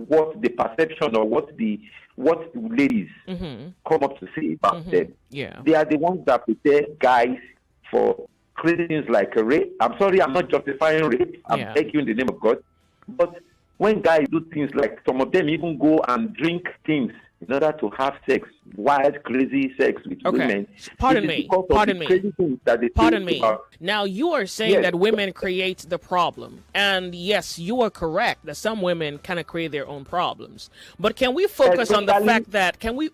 what the perception or what ladies come up to say about them. Yeah. They are the ones that prepare guys for crazy things like rape. I'm sorry, I'm not justifying rape. I'm begging you in the name of God. But when guys do things like, some of them even go and drink things in order to have sex, wild, crazy sex with women. Pardon me. Now, you are saying that women create the problem. And yes, you are correct that some women kind of create their own problems. But can we focus on the fact that, can we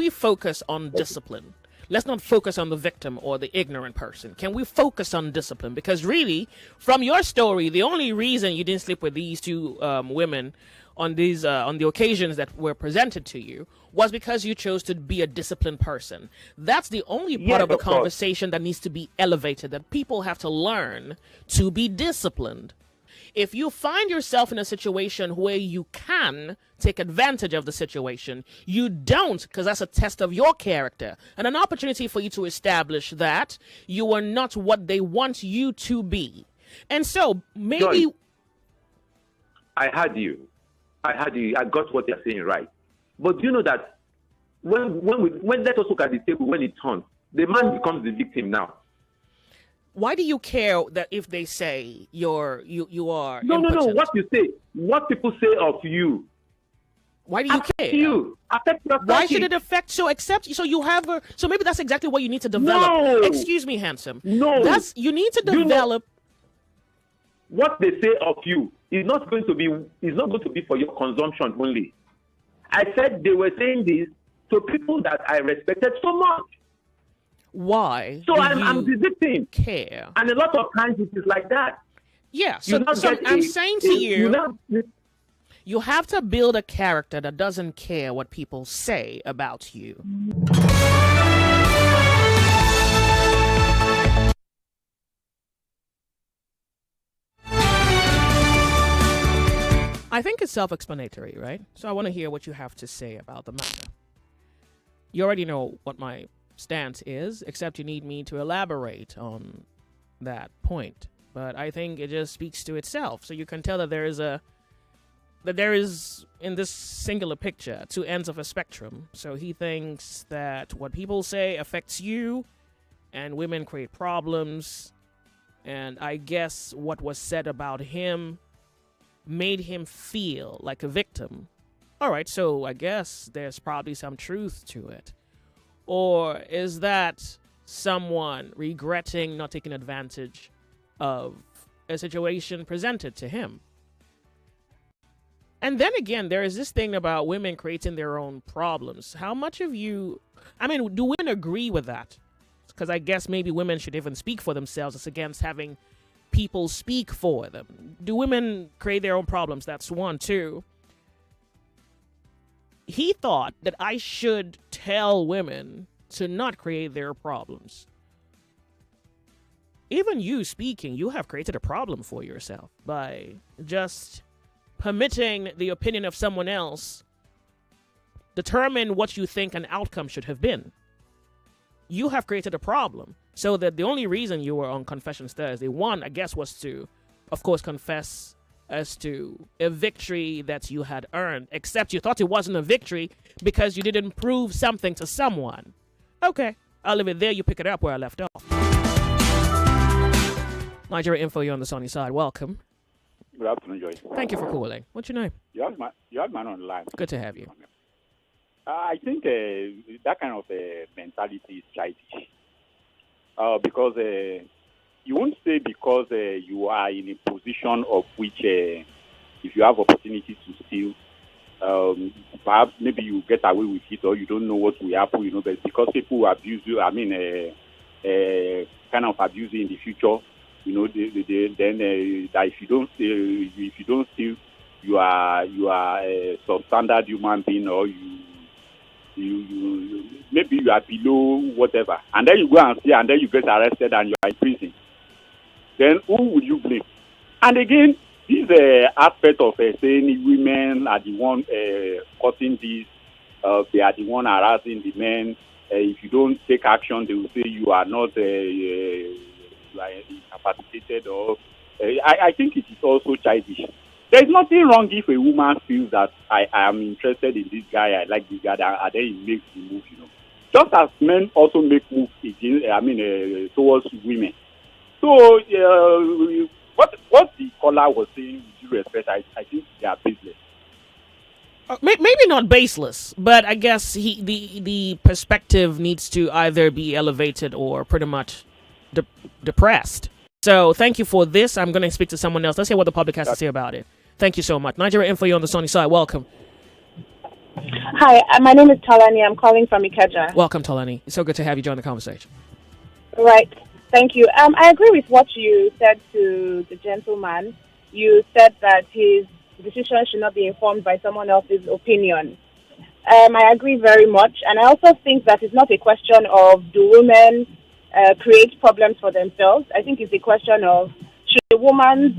focus on discipline? Let's not focus on the victim or the ignorant person. Can we focus on discipline? Because really, from your story, the only reason you didn't sleep with these two women on the occasions that were presented to you was because you chose to be a disciplined person. That's the only part of the conversation that needs to be elevated, that people have to learn to be disciplined. If you find yourself in a situation where you can take advantage of the situation, you don't, because that's a test of your character and an opportunity for you to establish that you are not what they want you to be. And so maybe... Joyce, I heard you. I got what you're saying right. But you know that when let us look at the table, when it turns, the man becomes the victim now. Why do you care that if they say you are No. What you say, what people say of you. Why do you care? You affect your Why should it affect? So maybe that's exactly what you need to develop. No. Excuse me, handsome. No. You need to develop. What they say of you is not going to be for your consumption only. I said they were saying this to people that I respected so much. Why? So I'm the victim. Care. And a lot of times it is like that. Yeah. So I'm saying to you, you have to build a character that doesn't care what people say about you. I think it's self-explanatory, right? So I want to hear what you have to say about the matter. You already know what my stance is, except you need me to elaborate on that point. But I think it just speaks to itself. So you can tell that there is in this singular picture two ends of a spectrum. So he thinks that what people say affects you, and women create problems. And I guess what was said about him made him feel like a victim. All right, so I guess there's probably some truth to it. Or is that someone regretting not taking advantage of a situation presented to him? And then again, there is this thing about women creating their own problems. How much of you... do women agree with that? Because I guess maybe women should even speak for themselves. It's against having people speak for them. Do women create their own problems? That's one. Two, he thought that I should tell women to not create their problems. Even you speaking, you have created a problem for yourself by just permitting the opinion of someone else determine what you think an outcome should have been. You have created a problem. So that the only reason you were on Confessions Thursday, one, I guess, was to, of course, confess as to a victory that you had earned, except you thought it wasn't a victory because you didn't prove something to someone. Okay, I'll leave it there. You pick it up where I left off. Nigeria Info, you're on the sunny side. Welcome. Good afternoon, Joyce. Thank you for calling. What's your name? You have man on the line. Good to have you. I think that kind of mentality is childish. Because you won't say because you are in a position of which if you have opportunity to steal, perhaps maybe you get away with it or you don't know what will happen, but because people abuse you, kind of abuse you in the future, then that if you don't steal, you are a substandard human being, or you maybe you are below whatever, and then you go and steal, and then you get arrested and you are in prison. Then who would you blame? And again, this aspect of saying women are the one causing this, they are the one harassing the men. If you don't take action, they will say you are not you are incapacitated. Or I think it is also childish. There's nothing wrong if a woman feels that I am interested in this guy, I like this guy, and then he makes the move, Just as men also make moves towards women. So what the caller was saying, with due respect, I think they are baseless. Maybe not baseless, but I guess the perspective needs to either be elevated or pretty much depressed. So thank you for this. I'm going to speak to someone else. Let's hear what the public has to say about it. Thank you so much. Nigeria Info, you're on the Sunny Side. Welcome. Hi, my name is Talani. I'm calling from Ikeja. Welcome, Talani. It's so good to have you join the conversation. Right. Thank you. I agree with what you said to the gentleman. You said that his decision should not be informed by someone else's opinion. I agree very much. And I also think that it's not a question of do women create problems for themselves. I think it's a question of should a woman's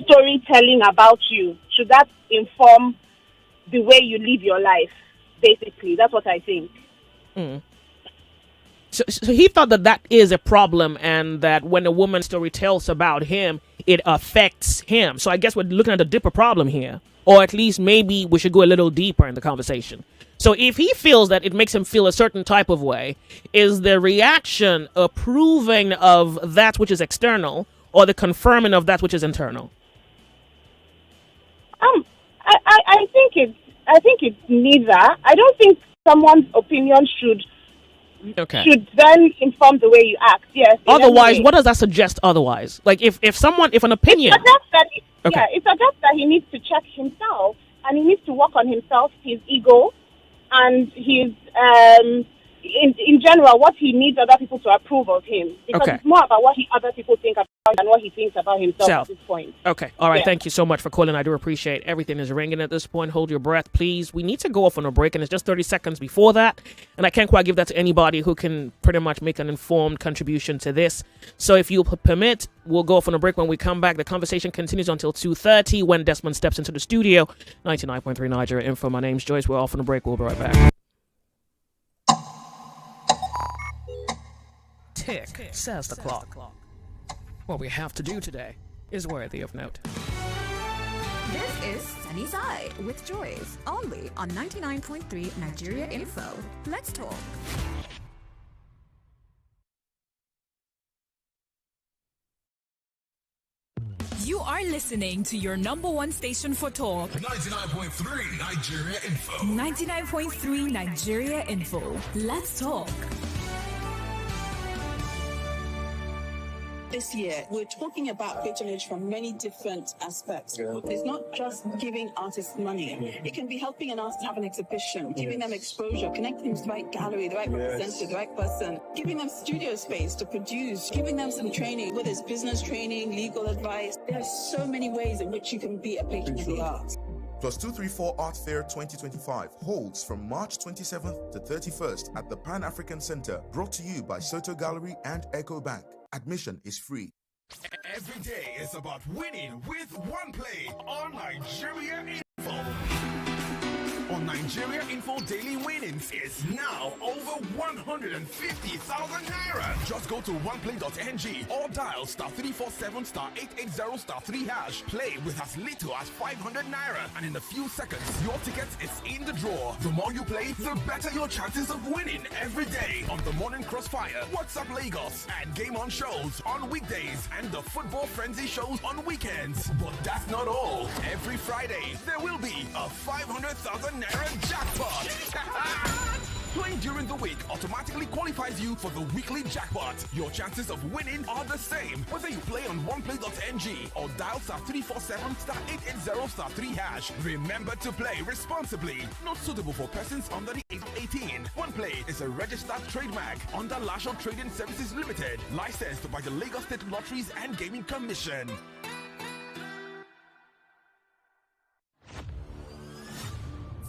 storytelling about you, should that inform the way you live your life? Basically, that's what I think. Mm. So he thought that is a problem, and that when a woman's story tells about him, it affects him. So I guess we're looking at a deeper problem here, or at least maybe we should go a little deeper in the conversation. So if he feels that it makes him feel a certain type of way, is the reaction approving of that which is external, or the confirming of that which is internal? I think it's neither. I don't think someone's opinion should then inform the way you act. Yes. Otherwise, what does that suggest? Otherwise, like if an opinion, it suggests that he needs to check himself, and he needs to work on himself, his ego, and his in general, what he needs other people to approve of him. Because it's more about what other people think about than what he thinks about himself at this point. Okay. All right. Yeah. Thank you so much for calling. I do appreciate everything is ringing at this point. Hold your breath, please. We need to go off on a break, and it's just 30 seconds before that. And I can't quite give that to anybody who can pretty much make an informed contribution to this. So if you permit, we'll go off on a break. When we come back, the conversation continues until 2:30 when Desmond steps into the studio. 99.3 Nigeria Info. My name's Joyce. We're off on a break. We'll be right back. Tick, says the clock. What we have to do today is worthy of note. This is Sunny Side with Joyce, only on 99.3 Nigeria Info. Let's talk. You are listening to your number one station for talk. 99.3 Nigeria Info. 99.3 Nigeria Info. Let's talk. This year, we're talking about patronage from many different aspects. Yeah. It's not just giving artists money. It can be helping an artist have an exhibition, giving them exposure, connecting them to the right gallery, the right representative, the right person, giving them studio space to produce, giving them some training, whether it's business training, legal advice. There are so many ways in which you can be a patron of the arts. Plus 234 Art Fair 2025 holds from March 27th to 31st at the Pan-African Center, brought to you by Soto Gallery and Echo Bank. Admission is free. Every day is about winning with one play on Nigeria Info. On Nigeria Info, daily winnings is now over 150,000 naira. Just go to oneplay.ng or dial *347 *880 *3#. Play with as little as 500 naira, and in a few seconds, your ticket is in the draw. The more you play, the better your chances of winning every day on the Morning Crossfire, WhatsApp Lagos, and Game On shows on weekdays, and the Football Frenzy shows on weekends. But that's not all. Every Friday, there will be a 500,000 naira jackpot. Playing during the week automatically qualifies you for the weekly jackpot. Your chances of winning are the same whether you play on oneplay.ng or dial *347 *880 *3#. Remember to play responsibly. Not suitable for persons under the age of 18. OnePlay is a registered trademark under Lasho Trading Services Limited, licensed by the Lagos State Lotteries and Gaming Commission.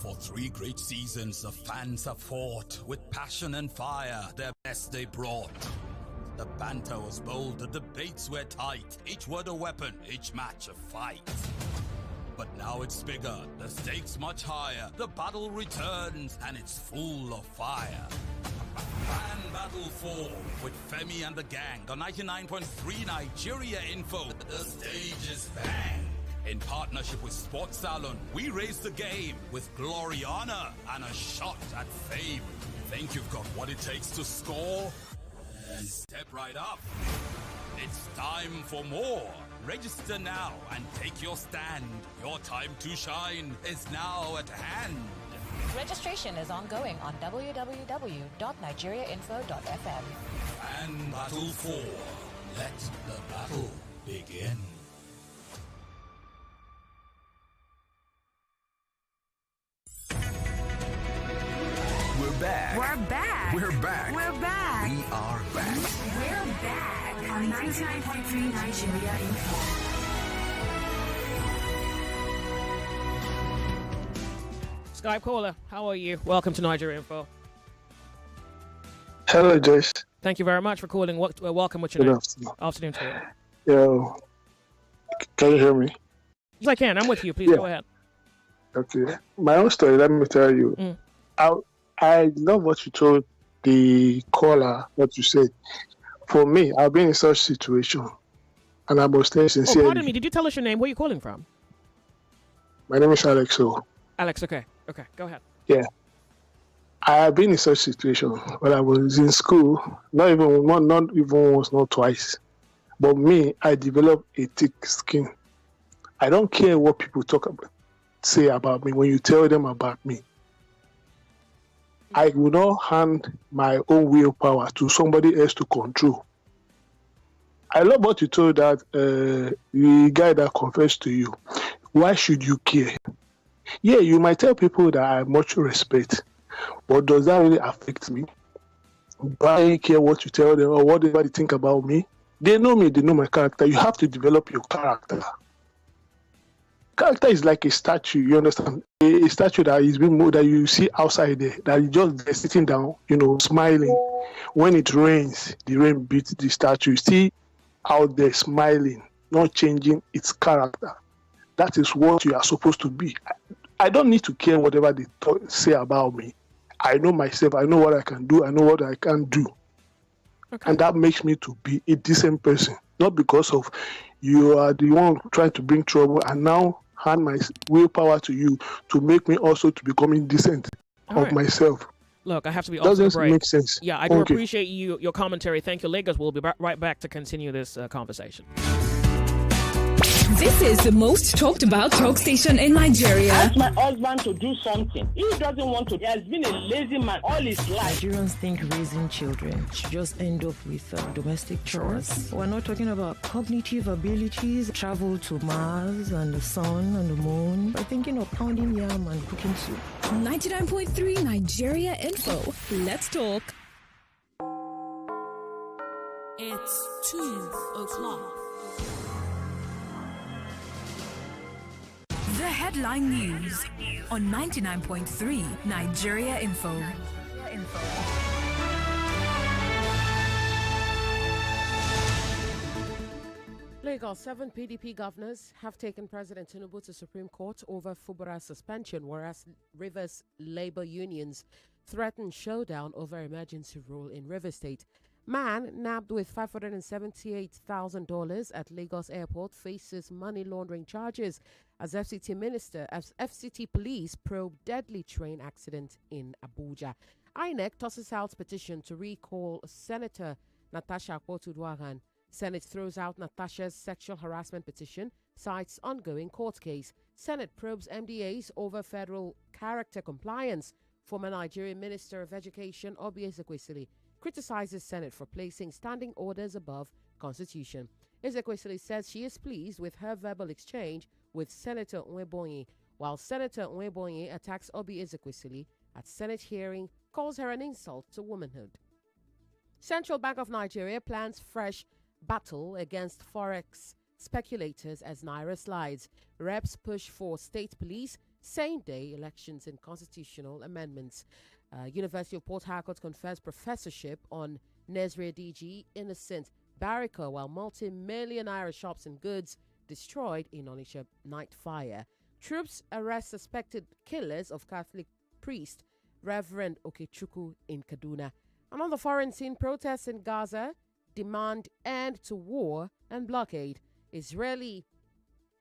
For 3 great seasons, the fans have fought with passion and fire, their best they brought. The banter was bold, the debates were tight, each word a weapon, each match a fight. But now it's bigger, the stakes much higher, the battle returns and it's full of fire. Fan Battle 4 with Femi and the gang on 99.3 Nigeria Info. The stage is bang. In partnership with Sports Salon, we raise the game with Gloriana and a shot at fame. Think you've got what it takes to score? Then step right up. It's time for more. Register now and take your stand. Your time to shine is now at hand. Registration is ongoing on www.nigeriainfo.fm. Fan Battle 4. Let the battle begin. We're back. We're back. We're back. We're back. We are back. We're back on 99.3 Nigeria Info. Skype caller, how are you? Welcome to Nigeria Info. Hello, Joyce. Thank you very much for calling. Welcome. What's your Good name? afternoon. Afternoon to you. Yo, can you hear me? Yes, I can. I'm with you. Please go ahead. Okay. My own story, let me tell you. I love what you told the caller, what you said. For me, I've been in such situation, and I must say sincerely. Oh, pardon me. Did you tell us your name? Where are you calling from? My name is Alex. Alex, okay. Okay, go ahead. Yeah. I have been in such situation when I was in school, not even once, not twice. But me, I developed a thick skin. I don't care what people say about me when you tell them about me. I will not hand my own willpower to somebody else to control. I love what you told that the guy that confessed to you. Why should you care? Yeah, you might tell people that I much respect, but does that really affect me? Do I care what you tell them or whatever they think about me? They know me, they know my character. You have to develop your character. Character is like a statue, you understand? A statue that is being moved, that you see outside there, that is just there sitting down, smiling. When it rains, the rain beats the statue. You see out there smiling, not changing its character. That is what you are supposed to be. I don't need to care whatever they say about me. I know myself. I know what I can do. I know what I can't do. Okay. And that makes me to be a decent person. Not because of you are the one trying to bring trouble and now hand my willpower to you to make me also to becoming decent of myself. Look, I have to be off to the break. Doesn't make sense. Yeah, I do appreciate your commentary. Thank you, Lagos. We'll be right back to continue this conversation. This is the most talked about talk station in Nigeria. Ask my husband to do something. He doesn't want to. He has been a lazy man all his life. Nigerians think raising children should just end up with domestic chores. We're not talking about cognitive abilities, travel to Mars and the sun and the moon. We're thinking of pounding yam and cooking soup. 99.3 Nigeria Info. Let's talk. It's 2 o'clock. The headline news on 99.3 Nigeria Info. Lagos, 7 PDP governors have taken President Tinubu to Supreme Court over Fubara's suspension, whereas Rivers labor unions threaten showdown over emergency rule in Rivers State. Man nabbed with $578,000 at Lagos Airport faces money laundering charges as FCT police probe deadly train accident in Abuja. INEC tosses out petition to recall Senator Natasha Akpotudwagan. Senate throws out Natasha's sexual harassment petition, cites ongoing court case. Senate probes MDAs over federal character compliance. Former Nigerian Minister of Education Obi Ezekwesili criticizes Senate for placing standing orders above Constitution. Ezekwesili says she is pleased with her verbal exchange with Senator Onyemuwa, while Senator Onyemuwa attacks Obi Ezekwesili at Senate hearing, calls her an insult to womanhood. Central Bank of Nigeria plans fresh battle against forex speculators as Naira slides. Reps push for state police, same-day elections and constitutional amendments. University of Port Harcourt confers professorship on Nesria DG Innocent Barrica, while multi-millionaire shops and goods destroyed in Onitsha night fire. Troops arrest suspected killers of Catholic priest Reverend Okechukwu in Kaduna. And on the foreign scene, protests in Gaza demand end to war and blockade. Israeli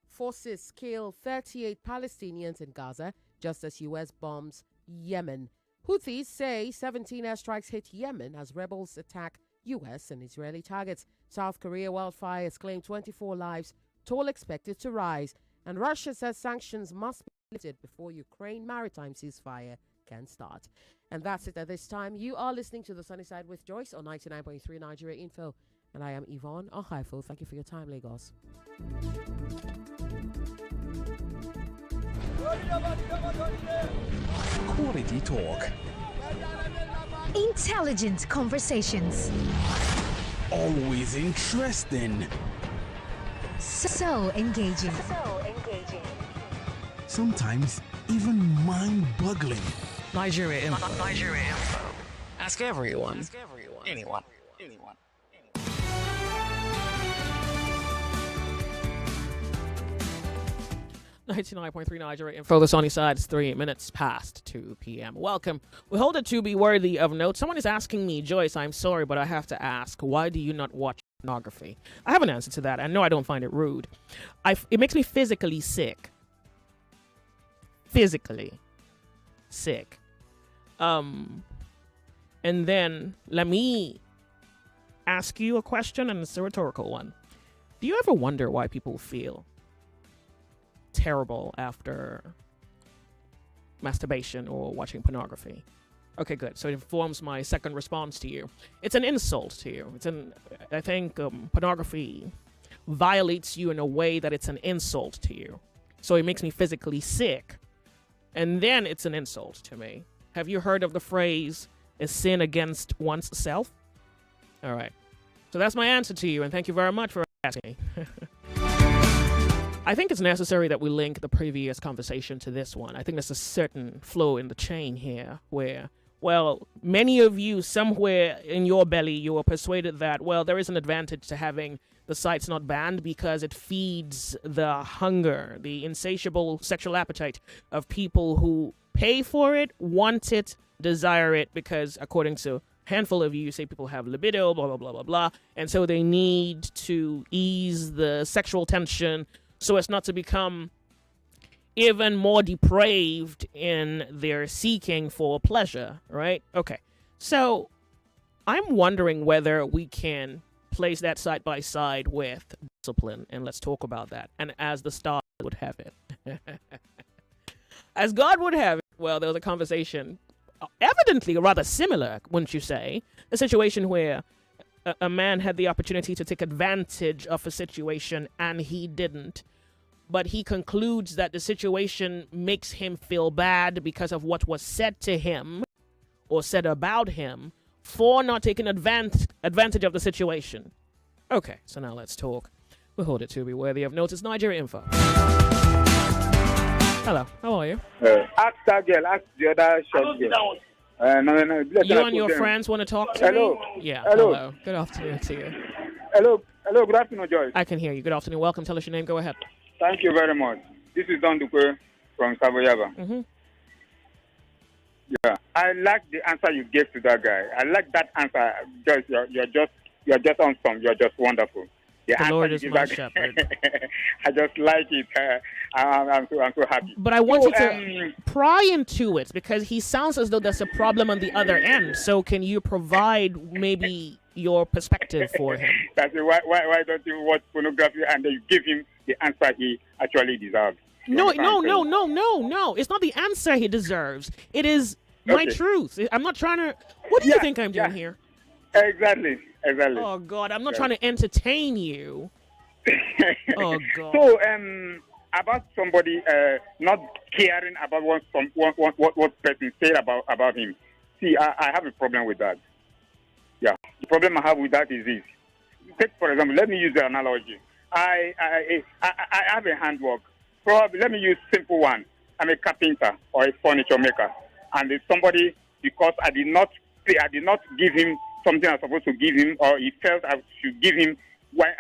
forces kill 38 Palestinians in Gaza just as U.S. bombs Yemen. Houthis say 17 airstrikes hit Yemen as rebels attack U.S. and Israeli targets. South Korea wildfires claim 24 lives, toll expected to rise. And Russia says sanctions must be lifted before Ukraine maritime ceasefire can start. And that's it at this time. You are listening to The Sunny Side with Joyce on 99.3 Nigeria Info. And I am Yvonne Ohaifo. Thank you for your time, Lagos. Quality talk. Intelligent conversations. Always interesting. So engaging. Sometimes even mind-boggling. Nigeria Info. Ask everyone. Anyone. 99.3 Nigeria Info. The sunny side is 3 minutes past 2 p.m. Welcome. We hold it to be worthy of note. Someone is asking me, Joyce, I'm sorry, but I have to ask, why do you not watch pornography? I have an answer to that. I know I don't find it rude. It makes me physically sick. Physically sick. And then let me ask you a question, and it's a rhetorical one. Do you ever wonder why people feel terrible after masturbation or watching pornography? Okay, good. So it informs my second response to you. It's an insult to you. I think pornography violates you in a way that it's an insult to you. So it makes me physically sick. And then it's an insult to me. Have you heard of the phrase, a sin against one's self? All right. So that's my answer to you, and thank you very much for asking me. I think it's necessary that we link the previous conversation to this one. I think there's a certain flow in the chain here where, well, many of you somewhere in your belly, you were persuaded that, well, there is an advantage to having the sites not banned because it feeds the hunger, the insatiable sexual appetite of people who pay for it, want it, desire it, because according to a handful of you say people have libido, blah, blah, blah, blah, blah, and so they need to ease the sexual tension so as not to become even more depraved in their seeking for pleasure, right? Okay, so I'm wondering whether we can place that side by side with discipline, and let's talk about that. And as the stars would have it, as God would have it, well, there was a conversation, evidently rather similar, wouldn't you say? A situation where a man had the opportunity to take advantage of a situation and he didn't. But he concludes that the situation makes him feel bad because of what was said to him or said about him for not taking advantage of the situation. Okay, so now let's talk. We'll hold it to be worthy of notice. Nigeria Info. Hello, how are you? Ask that girl, ask the other short girl. No. You and your friends want to talk to me? Yeah, hello. Good afternoon to you. Hello, good afternoon, Joyce. I can hear you. Good afternoon. Welcome. Tell us your name. Go ahead. Thank you very much. This is Don Duque from Savoyaba. Mm-hmm. Yeah, I like the answer you gave to that guy. I like that answer. Joyce, you're just awesome. You're just wonderful. The Lord is my shepherd. I just like it. I'm so happy. But I want you to pry into it because he sounds as though there's a problem on the other end. So can you provide maybe your perspective for him? That's why don't you watch pornography and then you give him the answer he actually deserves? No. It's not the answer he deserves. It is my truth. I'm not trying to... What do you think I'm doing here? Exactly. Oh, God, I'm not trying to entertain you. Oh, God. So, about somebody not caring about what person said about him. See, I have a problem with that. Yeah. The problem I have with that is this. Take, for example, let me use the analogy. I have a handwork. Probably, let me use simple one. I'm a carpenter or a furniture maker. And there's somebody, because I did not give him something I was supposed to give him, or he felt I should give him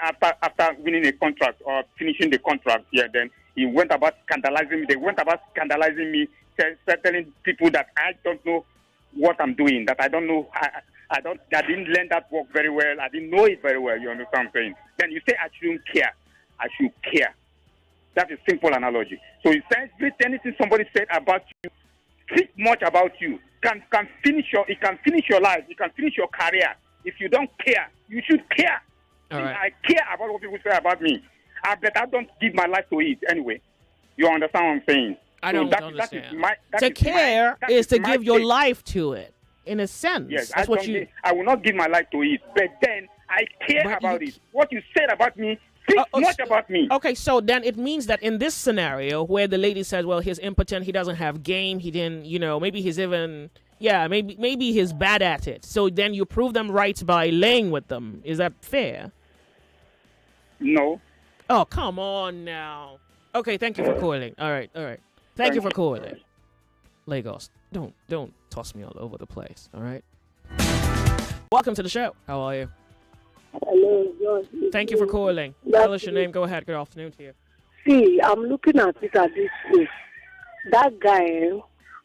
after winning a contract or finishing the contract. Yeah, then he went about scandalizing me. They went about scandalizing me, telling people that I don't know what I'm doing, that I don't know I didn't learn that work very well. I didn't know it very well. You understand what I'm saying? Then you say I shouldn't care. I should care. That's a simple analogy. So essentially, anything somebody said about you, think much about you, can finish your life. It can finish your career. If you don't care, you should care. All right. I care about what people say about me. But I don't give my life to it anyway. You understand what I'm saying? I don't understand. To care is to give your life to it, in a sense. Yes, that's what you. I will not give my life to it, but then I care about it. What you said about me, think much about me. Okay, so then it means that in this scenario where the lady says, well, he's impotent, he doesn't have game, he didn't, maybe he's even, maybe he's bad at it. So then you prove them right by laying with them. Is that fair? No. Oh, come on now. Okay, thank you for calling. All right. Thank you for calling. Lagos, don't toss me all over the place, all right? Welcome to the show. How are you? Hello, George. Thank you for calling. Tell us your name. Go ahead. Good afternoon to you. See, I'm looking at it at this way. That guy,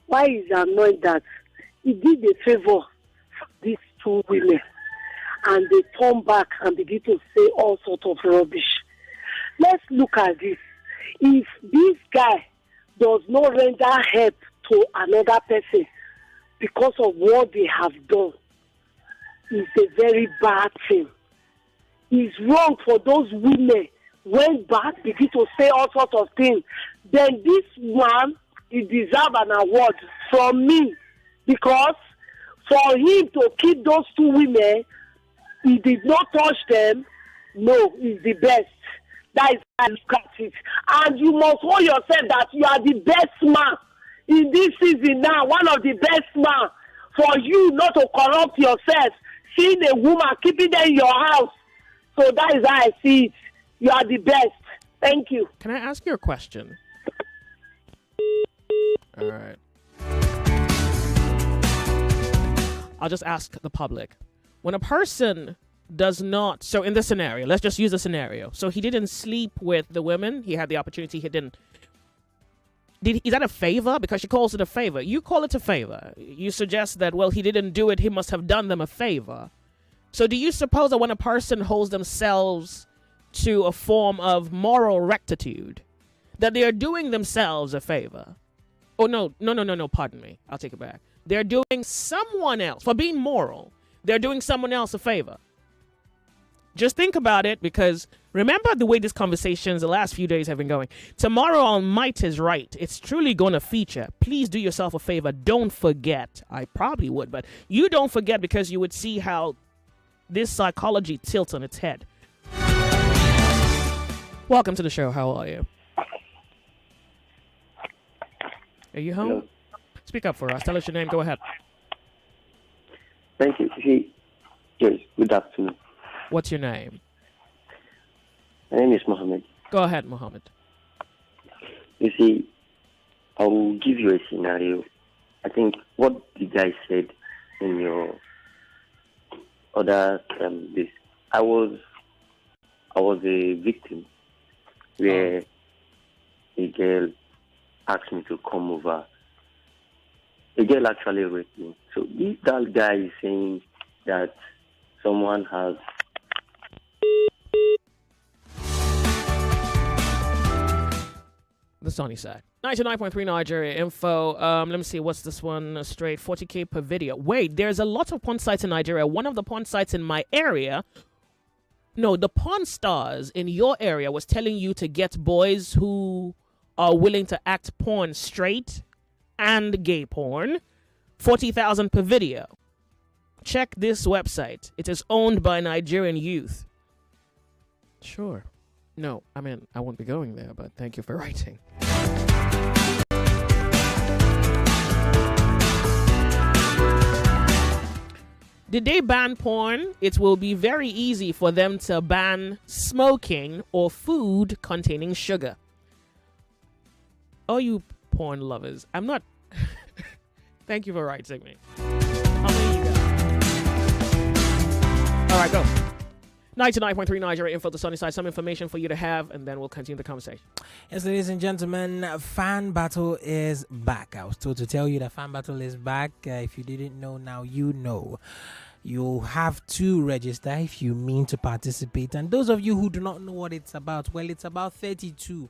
why is annoyed that he did a favor for these two women and they turn back and begin to say all sorts of rubbish? Let's look at this. If this guy does not render help to another person because of what they have done, it's a very bad thing. It's wrong for those women when back begin to say all sorts of things. Then this one, he deserves an award from me, because for him to keep those two women, he did not touch them. No, he's the best. That is how I look at it. And you must hold yourself that you are the best man in this season now, one of the best man. For you not to corrupt yourself, seeing a woman, keeping them in your house. So that is how I see it. You are the best. Thank you. Can I ask you a question? All right. I'll just ask the public. When a person does not, so in this scenario, let's just use a scenario. So he didn't sleep with the women. He had the opportunity. He didn't. Is that a favor? Because she calls it a favor. You call it a favor. You suggest that, well, he didn't do it. He must have done them a favor. So do you suppose that when a person holds themselves to a form of moral rectitude, that they are doing themselves a favor? Oh, no, pardon me. I'll take it back. They're doing someone else, for being moral, they're doing someone else a favor. Just think about it, because remember the way these conversations the last few days have been going. Tomorrow on Might is Right, it's truly going to feature. Please do yourself a favor. Don't forget. I probably would, but you don't forget, because you would see how this psychology tilts on its head. Welcome to the show. How are you? Are you home? Hello. Speak up for us. Tell us your name. Go ahead. Thank you. Hey, Joyce, good afternoon. What's your name? My name is Mohammed. Go ahead, Mohammed. You see, I will give you a scenario. I think what the guy said in your other this, I was a victim where a girl asked me to come over. A girl actually raped me. So if that guy is saying that someone has the sunny side. 99.3 Nigeria info. Let me see. What's this one? Straight 40K per video. Wait, there's a lot of porn sites in Nigeria. One of the porn sites in my area. No, the porn stars in your area was telling you to get boys who are willing to act porn straight and gay porn. 40,000 per video. Check this website. It is owned by Nigerian youth. Sure. No, I mean, I won't be going there, but thank you for writing. Did they ban porn? It will be very easy for them to ban smoking or food containing sugar. Oh, you porn lovers. I'm not... Thank you for writing me. How many you got? All right, go. 99.3 Nigeria info, the sunny side. Some information for you to have, and then we'll continue the conversation. Yes, ladies and gentlemen, Fan Battle is back. I was told to tell you that Fan Battle is back. If you didn't know, now you know. You have to register if you mean to participate. And those of you who do not know what it's about, well, it's about 32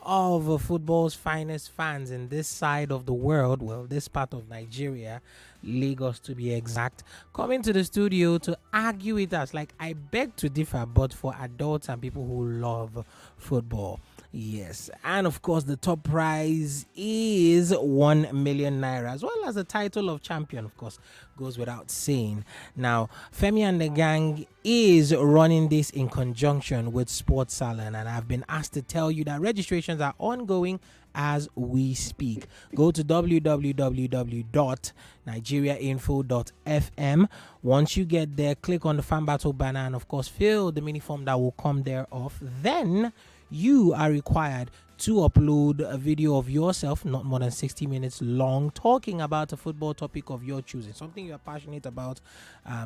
of football's finest fans in this side of the world, well, this part of Nigeria, Lagos to be exact, coming to the studio to argue with us. Like, I beg to differ, but for adults and people who love football. Yes, and of course the top prize is 1 million naira, as well as the title of champion, of course, goes without saying. Now, Femi and the gang is running this in conjunction with Sports Salon, and I've been asked to tell you that registrations are ongoing as we speak. Go to www.nigeriainfo.fm. Once you get there, click on the Fan Battle banner and of course fill the mini form that will come thereof. Then you are required to upload a video of yourself, not more than 60 minutes long, talking about a football topic of your choosing, something you're passionate about.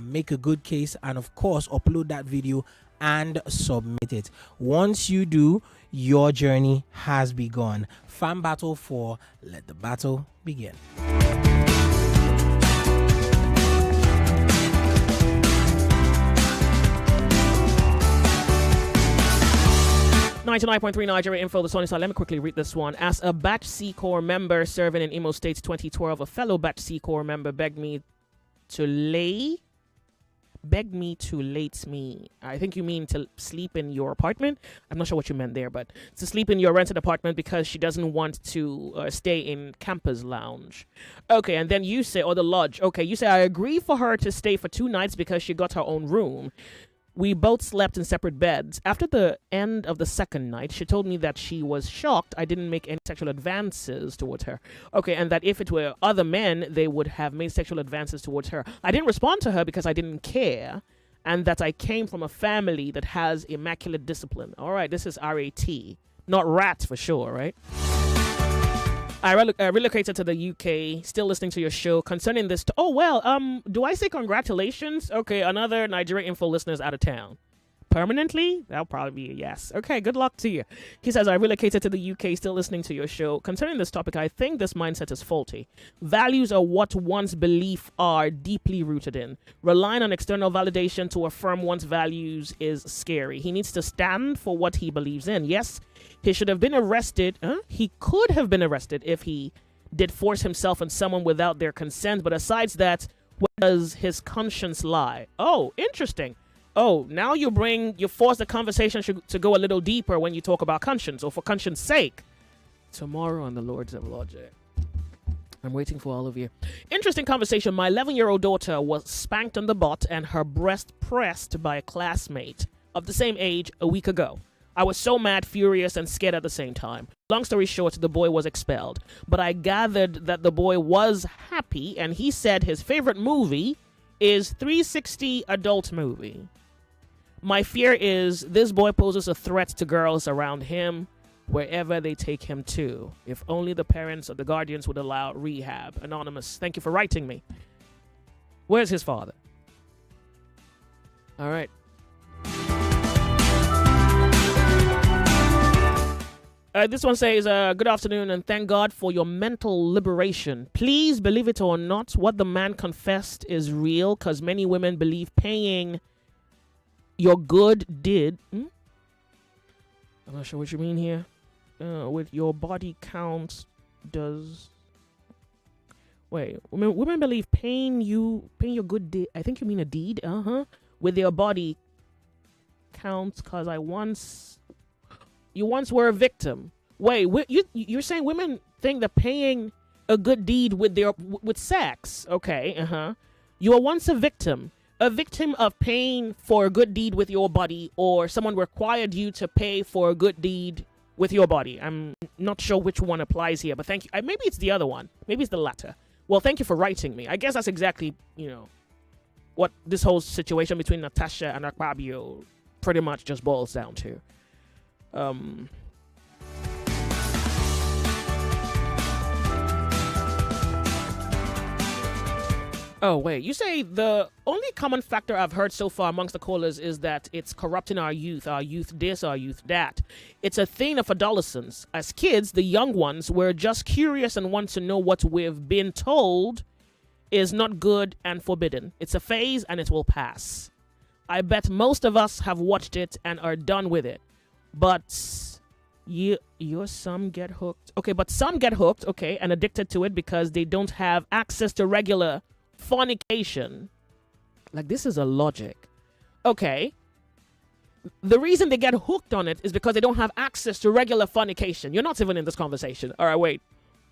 Make a good case, and of course upload that video and submit it. Once you do, your journey has begun. Fan Battle 4, let the battle begin. 99.3 Nigeria Info, the Sony side. Let me quickly read this one. As a Batch C Corps member serving in Imo State 2012, a fellow Batch C Corps member begged me to I think you mean to sleep in your apartment. I'm not sure what you meant there, but to sleep in your rented apartment because she doesn't want to stay in campus lounge. Okay, and then you say, or the lodge. Okay, you say, I agree for her to stay for 2 nights because she got her own room. We both slept in separate beds. After the end of the second night, she told me that she was shocked I didn't make any sexual advances towards her. Okay, and that if it were other men, they would have made sexual advances towards her. I didn't respond to her because I didn't care, and that I came from a family that has immaculate discipline. All right, this is RAT, not rat for sure, right? I relocated to the UK, still listening to your show. Concerning this, do I say congratulations? Okay, another Nigeria Info listener's out of town. Permanently? That'll probably be a yes. Okay, good luck to you. He says, I relocated to the UK, still listening to your show. Concerning this topic, I think this mindset is faulty. Values are what one's beliefs are deeply rooted in. Relying on external validation to affirm one's values is scary. He needs to stand for what he believes in. Yes, he should have been arrested. He could have been arrested if he did force himself on someone without their consent. But aside that, where does his conscience lie? Oh, interesting. Oh, now you force the conversation to go a little deeper when you talk about conscience, or for conscience sake. Tomorrow on the Lords of Logic. I'm waiting for all of you. Interesting conversation. My 11-year-old daughter was spanked on the butt and her breast pressed by a classmate of the same age a week ago. I was so mad, furious, and scared at the same time. Long story short, the boy was expelled. But I gathered that the boy was happy, and he said his favorite movie is 360 adult movie. My fear is this boy poses a threat to girls around him wherever they take him to. If only the parents or the guardians would allow rehab. Anonymous, thank you for writing me. Where's his father? All right. This one says, good afternoon and thank God for your mental liberation. Please, believe it or not, what the man confessed is real, because many women believe paying your good deed. I'm not sure what you mean here. With your body count does... Wait, women believe paying your good deed. I think you mean a deed. With your body counts, because you once were a victim. Wait, you're saying women think that paying a good deed with sex? Okay, You were once a victim of paying for a good deed with your body, or someone required you to pay for a good deed with your body. I'm not sure which one applies here, but thank you. Maybe it's the other one. Maybe it's the latter. Well, thank you for writing me. I guess that's exactly, what this whole situation between Natasha and Akpabio pretty much just boils down to. Oh, wait. You say the only common factor I've heard so far amongst the callers is that it's corrupting our youth this, our youth that. It's a thing of adolescence. As kids, the young ones, we're just curious and want to know what we've been told is not good and forbidden. It's a phase and it will pass. I bet most of us have watched it and are done with it. But some get hooked. Okay, but some get hooked, okay, and addicted to it because they don't have access to regular fornication. Like, this is a logic. Okay. The reason they get hooked on it is because they don't have access to regular fornication. You're not even in this conversation. All right, wait.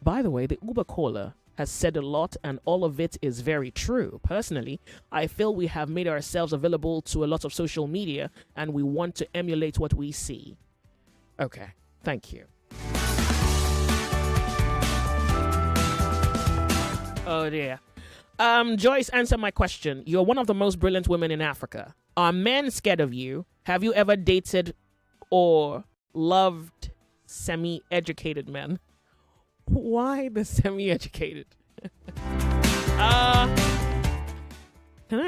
By the way, the Uber caller has said a lot, and all of it is very true. Personally, I feel we have made ourselves available to a lot of social media, and we want to emulate what we see. Okay, thank you. Oh, dear. Joyce, answer my question. You're one of the most brilliant women in Africa. Are men scared of you? Have you ever dated or loved semi-educated men? Why the semi-educated? Can I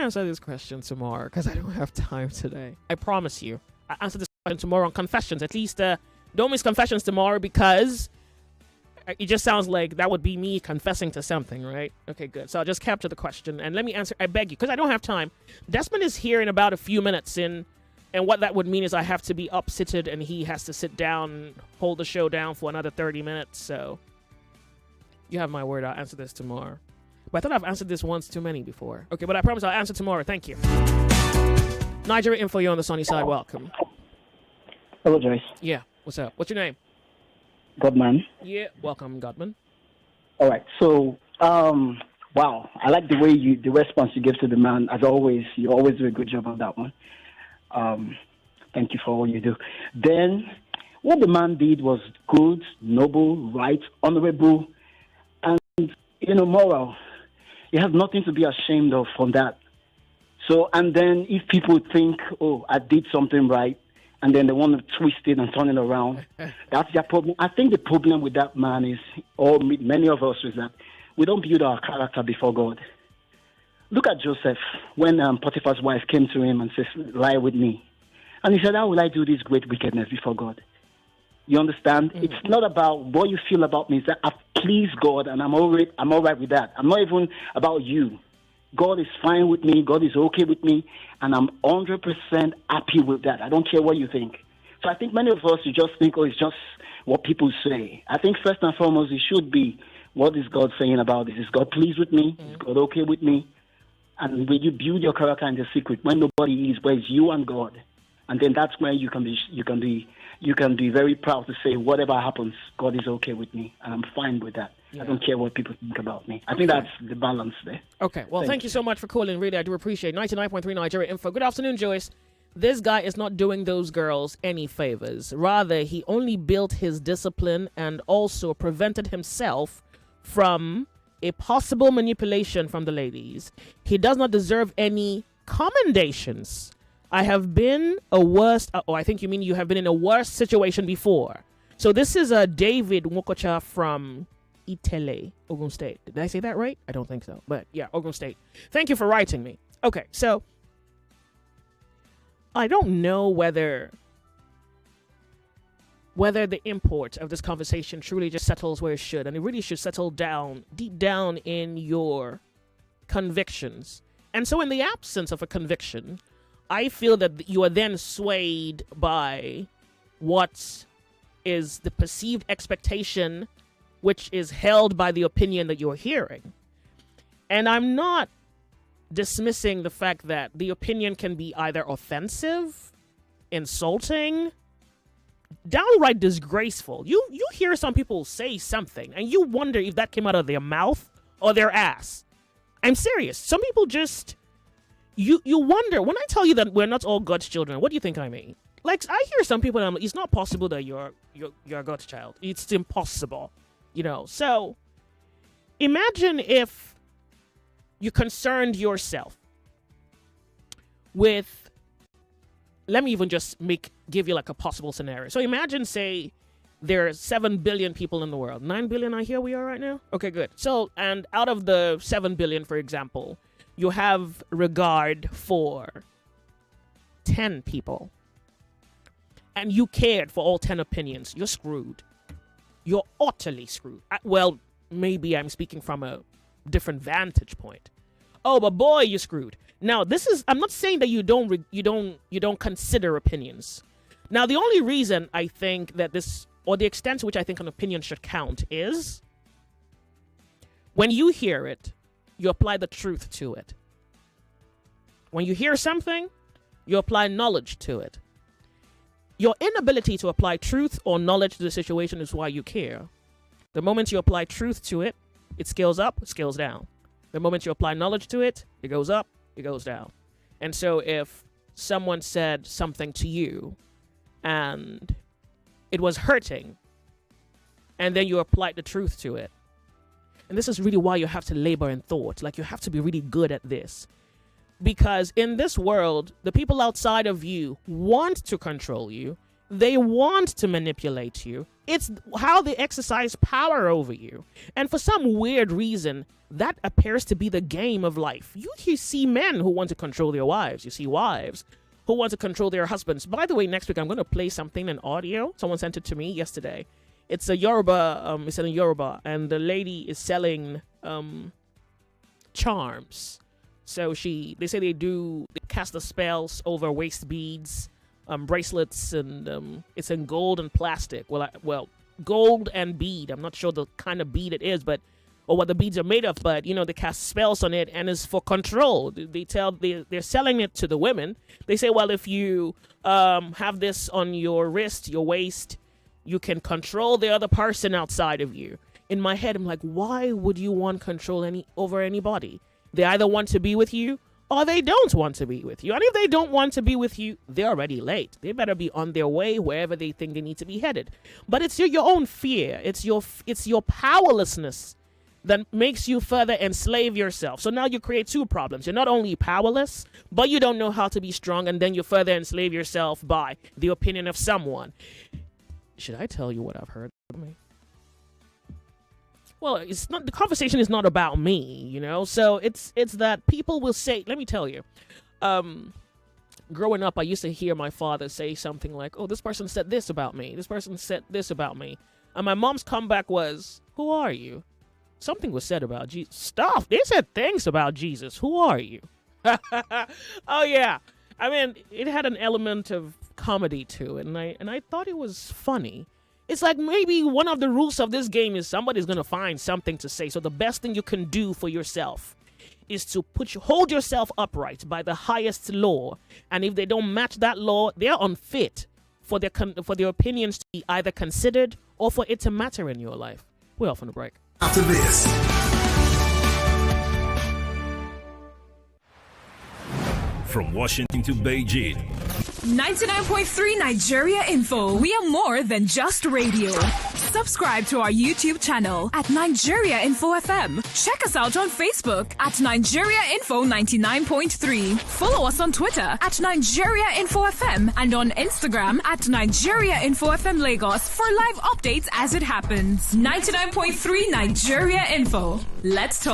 answer this question tomorrow? Because I don't have time today. I promise you. I answer this question tomorrow on Confessions. At least don't miss Confessions tomorrow, because it just sounds like that would be me confessing to something, right? Okay, good. So I'll just capture the question and let me answer. I beg you, because I don't have time. Desmond is here in about a few minutes, and what that would mean is I have to be up-sitted and he has to sit down, hold the show down for another 30 minutes. So you have my word. I'll answer this tomorrow. But I thought I've answered this once too many before. Okay, but I promise I'll answer tomorrow. Thank you. Nigeria Info, you're on the sunny side. Welcome. Hello, Joyce. Yeah. What's up? What's your name? Godman. Yeah. Welcome, Godman. All right. So, wow. I like the way the response you give to the man. As always, you always do a good job on that one. Thank you for all you do. Then, what the man did was good, noble, right, honorable, and, moral. You have nothing to be ashamed of from that. So, and then if people think, oh, I did something right, and then they want to twist it and turn it around, that's their problem. I think the problem with that man is, or many of us, is that we don't build our character before God. Look at Joseph when Potiphar's wife came to him and says, lie with me. And he said, how will I do this great wickedness before God? You understand? Mm-hmm. It's not about what you feel about me. It's that I've pleased God and I'm all right with that. I'm not even about you. God is fine with me. God is okay with me. And I'm 100% happy with that. I don't care what you think. So I think many of us, you just think, oh, it's just what people say. I think first and foremost, it should be, what is God saying about this? Is God pleased with me? Mm-hmm. Is God okay with me? And when you build your character in the secret, when nobody is, where it's you and God, and then that's where you can be very proud to say, whatever happens, God is okay with me, and I'm fine with that. Yeah. I don't care what people think about me. I think that's the balance there. Okay, well, thank you so much for calling. Really, I do appreciate it. 99.3 Nigeria Info. Good afternoon, Joyce. This guy is not doing those girls any favors. Rather, he only built his discipline and also prevented himself from a possible manipulation from the ladies. He does not deserve any commendations. I have been I think you mean you have been in a worse situation before. So this is David Nwokocha from Itele, Ogun State. Did I say that right? I don't think so. But yeah, Ogun State. Thank you for writing me. Okay, so I don't know whether the import of this conversation truly just settles where it should. And it really should settle down, deep down in your convictions. And so in the absence of a conviction, I feel that you are then swayed by what is the perceived expectation, which is held by the opinion that you're hearing. And I'm not dismissing the fact that the opinion can be either offensive, insulting, downright disgraceful. You hear some people say something, and you wonder if that came out of their mouth or their ass. I'm serious. Some people just... You wonder, when I tell you that we're not all God's children, what do you think I mean? Like, I hear some people, and I'm like, it's not possible that you're God's child. It's impossible, So, imagine if you concerned yourself with, let me even just give you like a possible scenario. So imagine, say, there are 7 billion people in the world. 9 billion, I hear we are right now? Okay, good. So, and out of the 7 billion, for example, you have regard for 10 people, and you cared for all 10 opinions. You're screwed. You're utterly screwed. Well, maybe I'm speaking from a different vantage point. Oh, but boy, you're screwed. Now, I'm not saying that you don't consider opinions. Now, the only reason I think that or the extent to which I think an opinion should count is when you hear it, you apply the truth to it. When you hear something, you apply knowledge to it. Your inability to apply truth or knowledge to the situation is why you care. The moment you apply truth to it, it scales up, it scales down. The moment you apply knowledge to it, it goes up, it goes down. And so if someone said something to you and it was hurting, and then you applied the truth to it, and this is really why you have to labor in thought. Like, you have to be really good at this. Because in this world, the people outside of you want to control you. They want to manipulate you. It's how they exercise power over you. And for some weird reason, that appears to be the game of life. You see men who want to control their wives. You see wives who want to control their husbands. By the way, next week I'm going to play something in audio. Someone sent it to me yesterday. It's a Yoruba, it's in Yoruba, and the lady is selling charms. So they say they cast the spells over waist beads, bracelets, and it's in gold and plastic. Well, gold and bead. I'm not sure the kind of bead it is, or what the beads are made of, but they cast spells on it, and it's for control. They're selling it to the women. They say, well, if you have this on your wrist, your waist, you can control the other person outside of you. In my head, I'm like, why would you want control over anybody? They either want to be with you or they don't want to be with you. And if they don't want to be with you, they're already late. They better be on their way wherever they think they need to be headed. But it's your own fear. It's your powerlessness that makes you further enslave yourself. So now you create two problems. You're not only powerless, but you don't know how to be strong, and then you further enslave yourself by the opinion of someone. Should I tell you what I've heard of me? Well, it's not. The conversation is not about me, So it's that people will say. Let me tell you. Growing up, I used to hear my father say something like, "Oh, this person said this about me. This person said this about me," and my mom's comeback was, "Who are you?" Something was said about Jesus. Stuff. They said things about Jesus. Who are you? Oh yeah. I mean, it had an element of comedy to it, and I thought it was funny. It's like maybe one of the rules of this game is somebody's going to find something to say. So the best thing you can do for yourself is to hold yourself upright by the highest law. And if they don't match that law, they're unfit for their opinions to be either considered or for it to matter in your life. We're off on a break. After this. From Washington to Beijing. 99.3 Nigeria Info. We are more than just radio. Subscribe to our YouTube channel at Nigeria Info FM. Check us out on Facebook at Nigeria Info 99.3. Follow us on Twitter at Nigeria Info FM and on Instagram at Nigeria Info FM Lagos for live updates as it happens. 99.3 Nigeria Info. Let's talk.